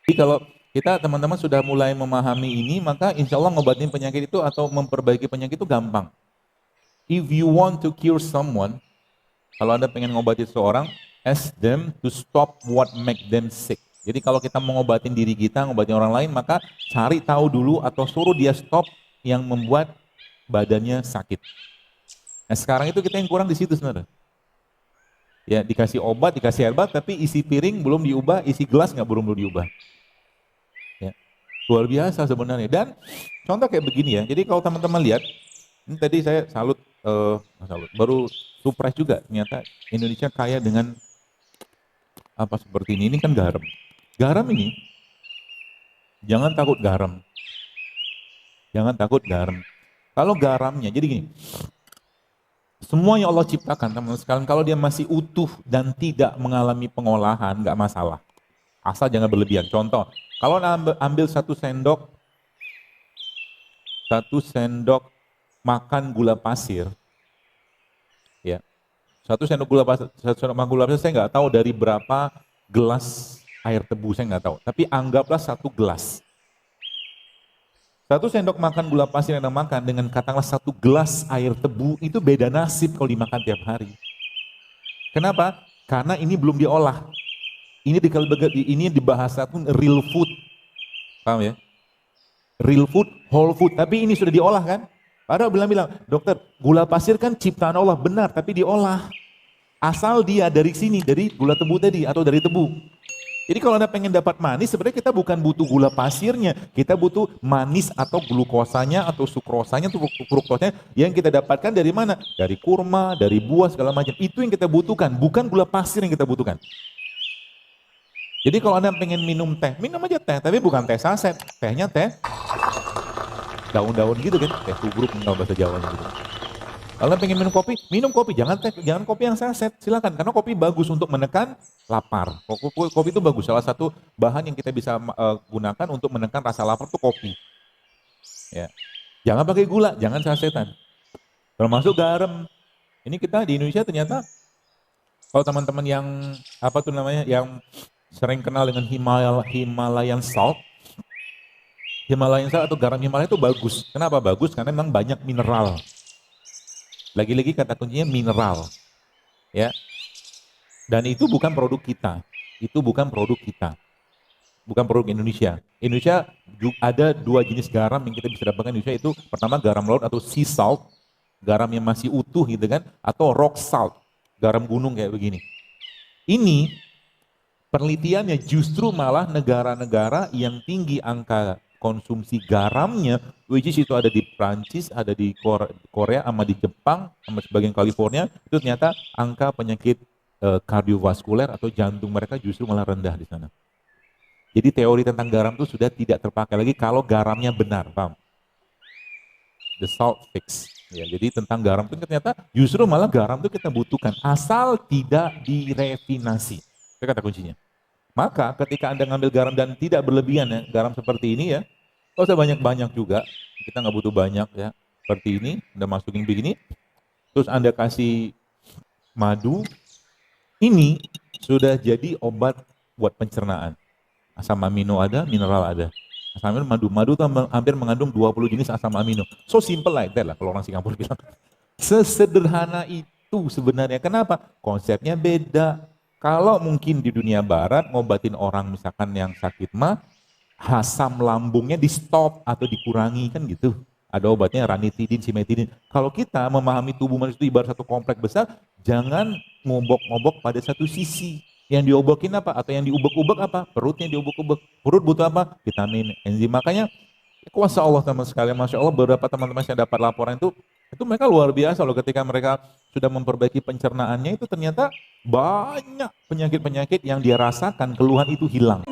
Jadi kalau kita teman-teman sudah mulai memahami ini, maka insya Allah ngobatin penyakit itu atau memperbaiki penyakit itu gampang. If you want to cure someone, kalau Anda pengen ngobati seseorang, ask them to stop what make them sick. Jadi kalau kita mau ngobatin diri kita, ngobatin orang lain, maka cari tahu dulu atau suruh dia stop yang membuat badannya sakit. Nah sekarang itu kita yang kurang di situ sebenarnya. Ya dikasih obat, dikasih herbal, tapi isi piring belum diubah, isi gelas nggak belum diubah. Ya. Luar biasa sebenarnya. Dan contoh kayak begini ya. Jadi kalau teman-teman lihat, ini tadi saya salut, baru surprise juga. Ternyata Indonesia kaya dengan apa seperti ini. Ini kan garam. Garam ini, jangan takut garam. Jangan takut garam. Kalau garamnya, jadi gini, semua yang Allah ciptakan, teman-teman sekalian, kalau dia masih utuh dan tidak mengalami pengolahan, nggak masalah. Asal jangan berlebihan. Contoh, kalau ambil satu sendok makan gula pasir, ya, satu sendok makan gula pasir, saya nggak tahu dari berapa gelas air tebu, saya nggak tahu. Tapi anggaplah satu gelas. Satu sendok makan gula pasir yang Anda makan dengan katakanlah satu gelas air tebu, itu beda nasib kalau dimakan tiap hari. Kenapa? Karena ini belum diolah. Ini dibahasakan real food. Paham ya? Real food, whole food. Tapi ini sudah diolah kan? Padahal bilang, dokter, gula pasir kan ciptaan Allah, benar, tapi diolah. Asal dia dari sini, dari gula tebu tadi, atau dari tebu. Jadi kalau Anda pengen dapat manis, sebenarnya kita bukan butuh gula pasirnya, kita butuh manis atau glukosanya atau sukrosanya atau fruktosanya yang kita dapatkan dari mana? Dari kurma, dari buah segala macam. Itu yang kita butuhkan, bukan gula pasir yang kita butuhkan. Jadi kalau Anda pengen minum teh, minum aja teh, tapi bukan teh saset, tehnya teh daun-daun gitu kan, teh tubruk kalau bahasa Jawanya gitu. Kalau pengen minum kopi, jangan kopi yang saset, silakan karena kopi bagus untuk menekan lapar. Kopi itu bagus, salah satu bahan yang kita bisa gunakan untuk menekan rasa lapar itu kopi. Ya. Jangan pakai gula, jangan sasetan. Termasuk garam. Ini kita di Indonesia ternyata kalau teman-teman yang apa tuh namanya yang sering kenal dengan Himalayan salt, Himalayan salt atau garam Himalaya itu bagus. Kenapa bagus? Karena memang banyak mineral. Lagi-lagi kata kuncinya mineral, ya. Dan itu bukan produk kita. Itu bukan produk kita. Bukan produk Indonesia. Indonesia ada dua jenis garam yang kita bisa dapatkan di Indonesia, itu pertama garam laut atau sea salt, garam yang masih utuh gitu kan, atau rock salt, garam gunung kayak begini. Ini penelitiannya justru malah negara-negara yang tinggi angka konsumsi garamnya, which is itu ada di Prancis, ada di Korea, sama di Jepang, sama sebagian California, itu ternyata angka penyakit kardiovaskuler atau jantung mereka justru malah rendah di sana. Jadi teori tentang garam itu sudah tidak terpakai lagi kalau garamnya benar, paham? The salt fix. Ya, jadi tentang garam itu ternyata justru malah garam itu kita butuhkan asal tidak direfinasi. Itu kata kuncinya. Maka ketika Anda ngambil garam dan tidak berlebihan ya, garam seperti ini ya, nggak usah banyak-banyak juga, kita nggak butuh banyak ya, seperti ini, Anda masukin begini, terus Anda kasih madu, ini sudah jadi obat buat pencernaan. Asam amino ada, mineral ada. Asam amino, madu itu hampir mengandung 20 jenis asam amino. So simple like that lah kalau orang Singapura bilang. Sesederhana itu sebenarnya. Kenapa? Konsepnya beda. Kalau mungkin di dunia barat ngobatin orang misalkan yang sakit mah, asam lambungnya di stop atau dikurangi kan gitu. Ada obatnya ranitidin, simetidin. Kalau kita memahami tubuh manusia itu ibarat satu kompleks besar, jangan ngobok-ngobok pada satu sisi. Yang diobokin apa? Atau yang diubek-ubek apa? Perutnya diubek-ubek. Perut butuh apa? Vitamin, enzim. Makanya kuasa Allah teman sekalian, Masya Allah beberapa teman-teman yang dapat laporan itu mereka luar biasa loh ketika mereka sudah memperbaiki pencernaannya itu ternyata banyak penyakit-penyakit yang dia rasakan, keluhan itu hilang.